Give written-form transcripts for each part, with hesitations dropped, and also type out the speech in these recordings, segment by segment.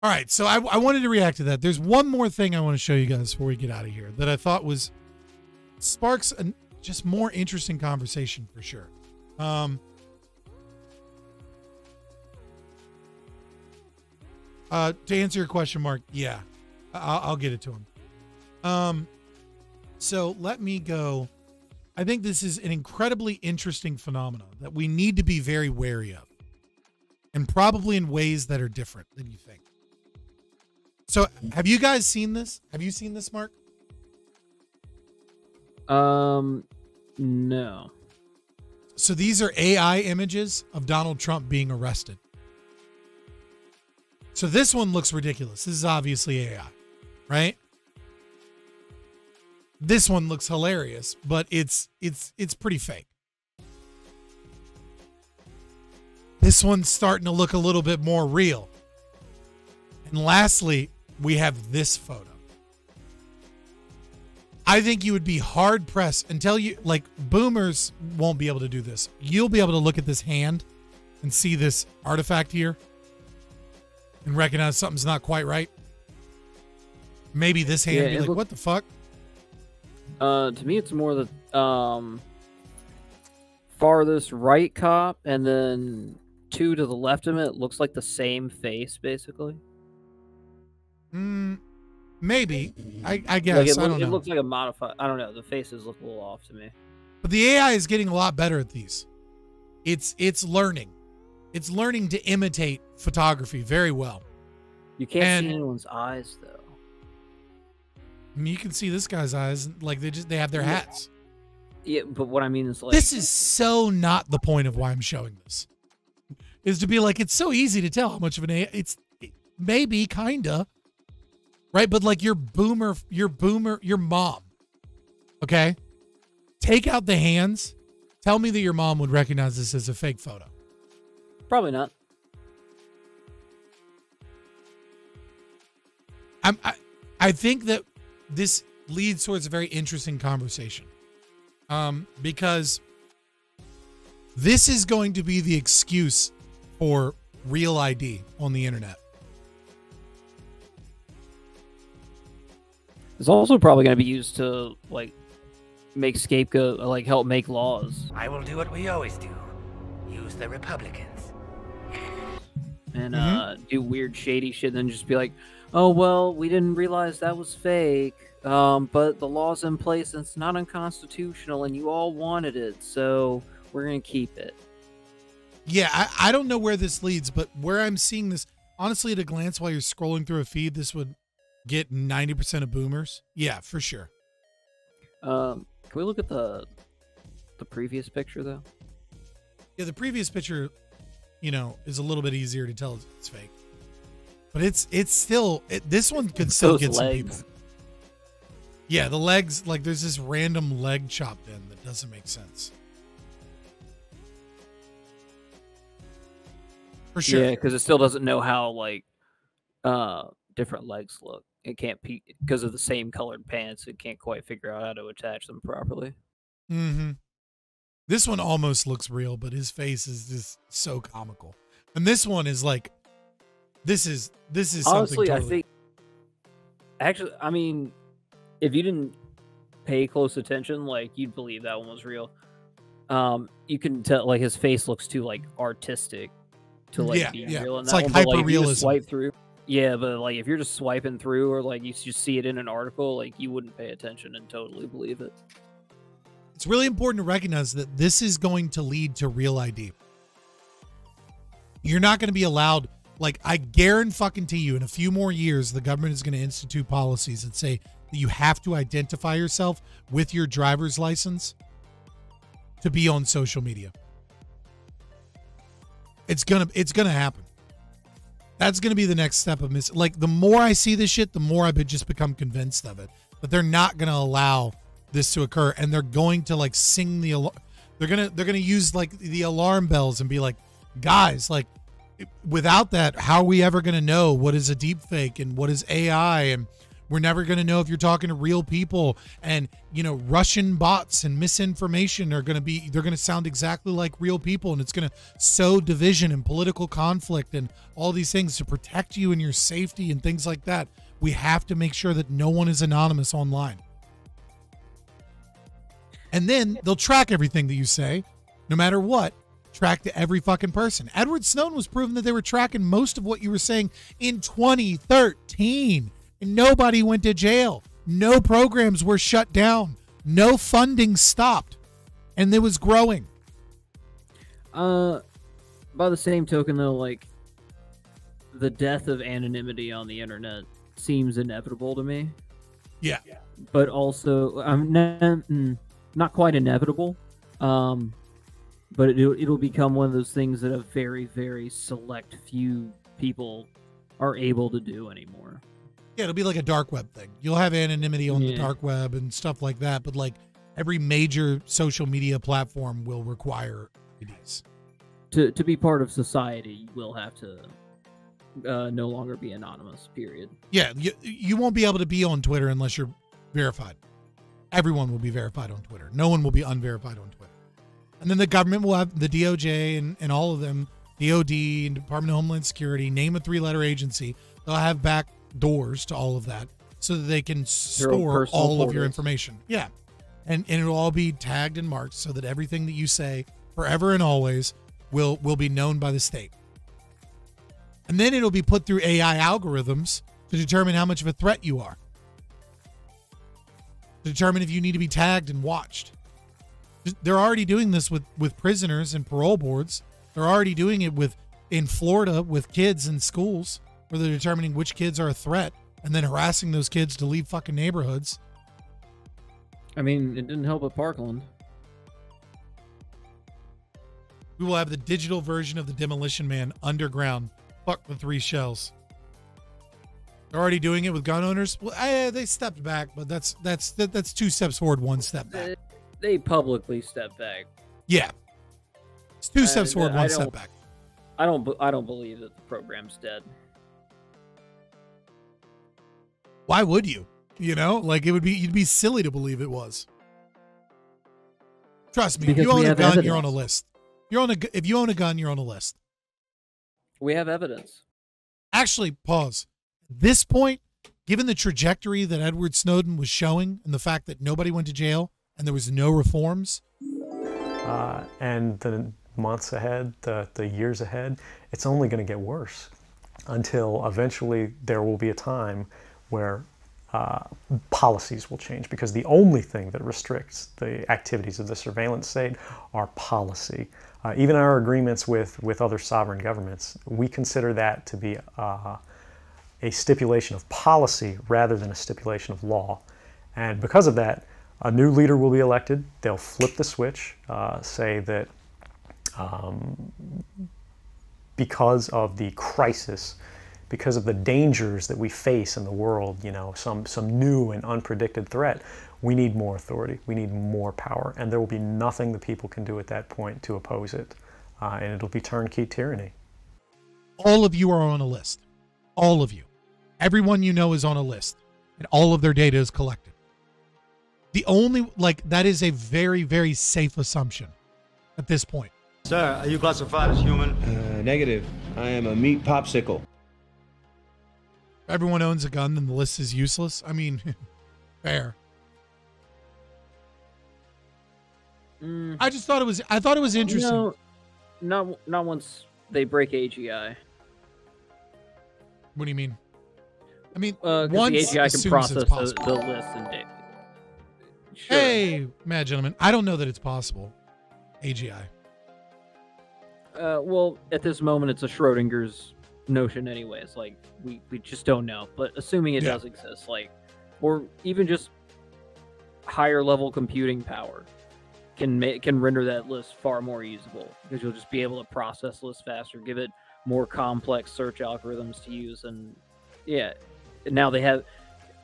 All right, so I wanted to react to that. There's one more thing I want to show you guys before we get out of here that I thought was sparks a just more interesting conversation for sure. To answer your question, Mark, yeah, I'll get it to him. So let me go. I think this is an incredibly interesting phenomenon that we need to be very wary of, and probably in ways that are different than you think. So have you guys seen this? Have you seen this, Mark? No. So these are AI images of Donald Trump being arrested. So this one looks ridiculous. This is obviously AI, right? This one looks hilarious, but it's pretty fake. This one's starting to look a little bit more real. And lastly, we have this photo. I think you would be hard pressed until you, like, boomers won't be able to do this. You'll be able to look at this hand and see this artifact here and recognize something's not quite right. Maybe this hand and be like, what the fuck? To me, it's more the farthest right cop, and then two to the left of it looks like the same face, basically. Maybe. I guess. Like I don't know. It looks like a modified. I don't know. The faces look a little off to me. But the AI is getting a lot better at these. It's learning. It's learning to imitate photography very well. You can't see anyone's eyes, though. I mean, you can see this guy's eyes, like they have their hats. Yeah, but what I mean is, like, this is so not the point of why I'm showing this. Is to be like, it's so easy to tell how much of an AI. Maybe kinda, right? But like your mom. Okay, take out the hands. Tell me that your mom would recognize this as a fake photo. Probably not. I think that this leads towards a very interesting conversation, because this is going to be the excuse for real ID on the internet. It's also probably going to be used to, like, make scapegoat, like, help make laws. I will do what we always do. Use the Republicans. And do weird, shady shit, and then just be like, oh, well, we didn't realize that was fake, but the law's in place and it's not unconstitutional, and you all wanted it, so we're going to keep it. Yeah, I don't know where this leads, but where I'm seeing this, honestly, at a glance while you're scrolling through a feed, this would get 90% of boomers. Yeah, for sure. Can we look at the previous picture, though? Yeah, the previous picture, is a little bit easier to tell it's fake. But it's still, this one could still get some people. Yeah, the legs, like there's this random leg chopped in that doesn't make sense. For sure. Yeah, because it still doesn't know how, like, different legs look. It can't, because of the same colored pants, it can't quite figure out how to attach them properly. Mm-hmm. This one almost looks real, but his face is just so comical. And this one is like, this is honestly, something totally. I think, actually, I mean, if you didn't pay close attention, like, you'd believe that one was real. You can tell, like, his face looks too, like, artistic to, like, be real. It's like hyper realism. Swipe through. Yeah, but, like, if you're just swiping through, or, like, you just see it in an article, like, you wouldn't pay attention and totally believe it. It's really important to recognize that this is going to lead to real ID. You're not going to be allowed, like, I guarantee you, in a few more years, the government is going to institute policies that say that you have to identify yourself with your driver's license to be on social media. It's gonna happen. That's gonna be the next step of like, the more I see this shit, the more I just become convinced of it. But they're not gonna allow this to occur, and they're going to, like, sing the alarm. They're gonna use, like, the alarm bells and be like, guys, like, without that, how are we ever gonna know what is a deep fake and what is AI, and We're never going to know if you're talking to real people. And, you know, Russian bots and misinformation they're going to sound exactly like real people. And it's going to sow division and political conflict and all these things to protect you and your safety and things like that. We have to make sure that no one is anonymous online. And then they'll track everything that you say, no matter what, track to every fucking person. Edward Snowden was proven that they were tracking most of what you were saying in 2013. And nobody went to jail. No programs were shut down. No funding stopped. And it was growing. By the same token, though, like, the death of anonymity on the internet seems inevitable to me. Yeah. But also, not quite inevitable. But it'll become one of those things that a very, very select few people are able to do anymore. Yeah, it'll be like a dark web thing. You'll have anonymity on the dark web and stuff like that, but like every major social media platform will require IDs. To be part of society, you will have to no longer be anonymous, period. Yeah, you won't be able to be on Twitter unless you're verified. Everyone will be verified on Twitter. No one will be unverified on Twitter. And then the government will have the DOJ and all of them, DOD and Department of Homeland Security, name a 3-letter agency. They'll have back doors to all of that so that they can store all of your information. Yeah. And it'll all be tagged and marked so that everything that you say forever and always will be known by the state. And then it'll be put through AI algorithms to determine how much of a threat you are. To determine if you need to be tagged and watched. They're already doing this with prisoners and parole boards. They're already doing it in Florida with kids in schools where they're determining which kids are a threat and then harassing those kids to leave fucking neighborhoods. I mean, it didn't help at Parkland. We will have the digital version of the Demolition Man underground. Fuck the 3 shells. They're already doing it with gun owners. Well, they stepped back, but that's 2 steps forward, 1 step back. They publicly stepped back. Yeah, it's 2 steps forward, 1 step back. I don't believe that the program's dead. Why would you? You know, like you'd be silly to believe it was. Trust me, if you own a gun, evidence. You're on a list. If you own a gun, you're on a list. We have evidence. Actually, pause. At this point, given the trajectory that Edward Snowden was showing and the fact that nobody went to jail and there was no reforms. And the months ahead, the years ahead, it's only going to get worse until eventually there will be a time where policies will change, because the only thing that restricts the activities of the surveillance state are policy. Even our agreements with other sovereign governments, we consider that to be a stipulation of policy rather than a stipulation of law. And because of that, a new leader will be elected. They'll flip the switch, say that because of the crisis, because of the dangers that we face in the world, you know, some new and unpredicted threat, we need more authority, we need more power, and there will be nothing the people can do at that point to oppose it, and it'll be turnkey tyranny. All of you are on a list. All of you. Everyone you know is on a list, and all of their data is collected. The only, that is a very, very safe assumption at this point. Sir, are you classified as human? Negative. I am a meat popsicle. If everyone owns a gun, then the list is useless. I mean, fair. I thought it was interesting. No, not once they break AGI. What do you mean? I mean, once the AGI can process the list and data. Sure. Hey, mad gentlemen, I don't know that it's possible. AGI. Well, at this moment, it's a Schrodinger's notion anyways. Like, we just don't know. But assuming it does exist, or even just higher level computing power can render that list far more usable, because you'll just be able to process lists faster, give it more complex search algorithms to use, and now they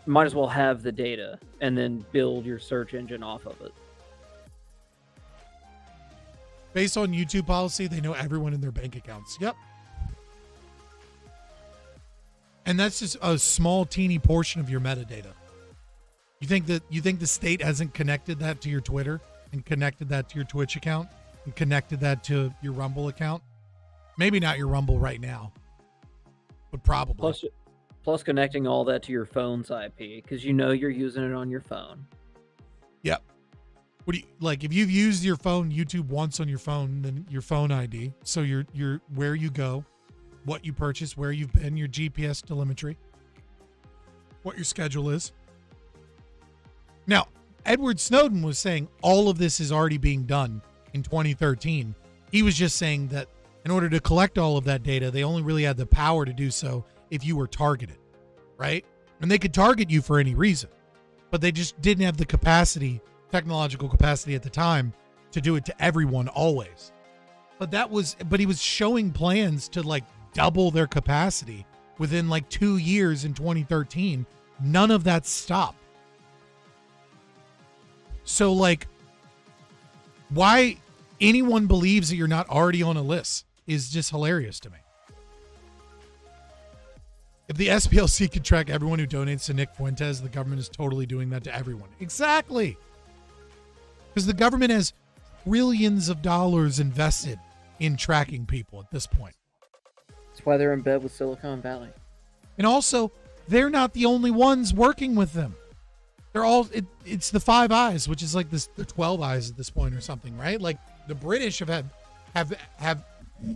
might as well have the data and then build your search engine off of it. Based on YouTube policy, they know everyone in their bank accounts. Yep. And that's just a small, teeny portion of your metadata. You think the state hasn't connected that to your Twitter and connected that to your Twitch account and connected that to your Rumble account? Maybe not your Rumble right now, but probably. Plus connecting all that to your phone's IP, because you're using it on your phone. Yep. What do you like? If you've used your phone YouTube once on your phone, then your phone ID. So your where you go, what you purchase, where you've been, your GPS telemetry, what your schedule is. Now, Edward Snowden was saying all of this is already being done in 2013. He was just saying that in order to collect all of that data, they only really had the power to do so if you were targeted, right? And they could target you for any reason, but they just didn't have the capacity, technological capacity at the time, to do it to everyone always. But he was showing plans to like double their capacity within like 2 years in 2013. None of that stopped. So like, why anyone believes that you're not already on a list is just hilarious to me. If the SPLC could track everyone who donates to Nick Fuentes, the government is totally doing that to everyone. Exactly. Because the government has trillions of dollars invested in tracking people at this point. That's why they're in bed with Silicon Valley. And also, they're not the only ones working with them. They're all, it's the Five Eyes, which is like the 12 Eyes at this point or something, right? Like the British have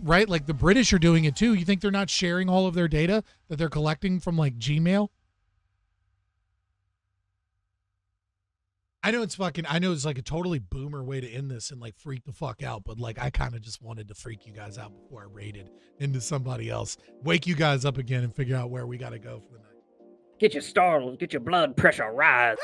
right? Like the British are doing it too. You think they're not sharing all of their data that they're collecting from like Gmail? I know it's like a totally boomer way to end this and like freak the fuck out, but like I kind of just wanted to freak you guys out before I raided into somebody else. Wake you guys up again and figure out where we got to go for the night. Get you startled, get your blood pressure rise.